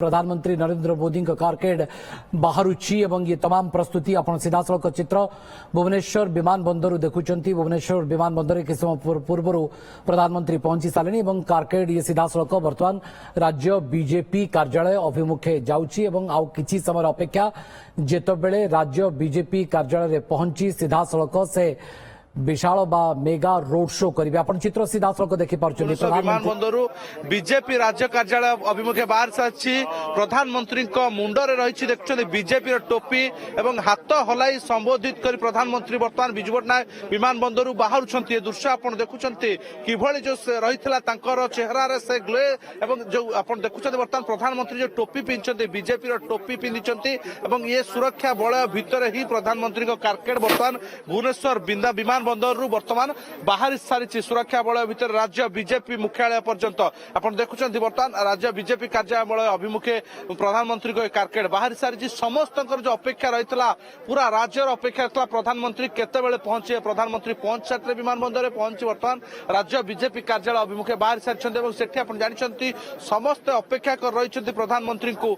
प्रधानमंत्री नरेंद्र मोदी कारकेड बाहरुची एवं ये तमाम प्रस्तुति आपण सीधा सड़क चित्र भुवनेश्वर विमान बंदर देखुंट भुवनेश्वर विमान बंदर किस समय पूर्व प्रधानमंत्री पहुंची सारे कारकेड ये सीधा सड़क बर्तमान राज्य बीजेपी कार्यालय अभिमुखे जाउची एवं आउ किछि समय अपेक्षा जेतबेले राज्य बीजेपी कार्यालय पहुंची सीधा सड़क से विशाल बा मेगा रोड शो करेंगे आपण चित्र सीधा सड़क देखिपुर विमान बंदरु बीजेपी राज्य कार्यालय अभिमुखे बाहर सारी प्रधानमंत्री मुंडरे रही देखुं बीजेपी टोपी एवं हाथ हलाई संबोधित कर प्रधानमंत्री बर्तमान विजु पट्टनायक विमान बंदरु बाहर दृश्य आप देखुं किभली जो रही चेहरा से ग्ले एवं जो आप देखुं बर्तमान प्रधानमंत्री जो टोपी पिंधि बीजेपी टोपी पिंधि ये सुरक्षा बलय भितर ही प्रधानमंत्री कारकेड बर्तमान भुवनेश्वर विमान बंदर बर्तमान बाहर सारी सुरक्षा बलय भितर राज्य बीजेपी मुख्यालय पर्यंत आप देखुं बर्तमान राज्य बीजेपी कार्यालय अभिमुखे प्रधानमंत्री कारकेड बाहर सारी समस्त जो अपेक्षा रही पूरा राज्यर अपेक्षा रही प्रधानमंत्री केतेबेले पहुंचे प्रधानमंत्री पहुंच सारे विमान बंदर पहुंची बर्तमान राज्य बीजेपी कार्यालय अभिमुखे बाहर सारी जानते समस्त अपेक्षा कर रही प्रधानमंत्री को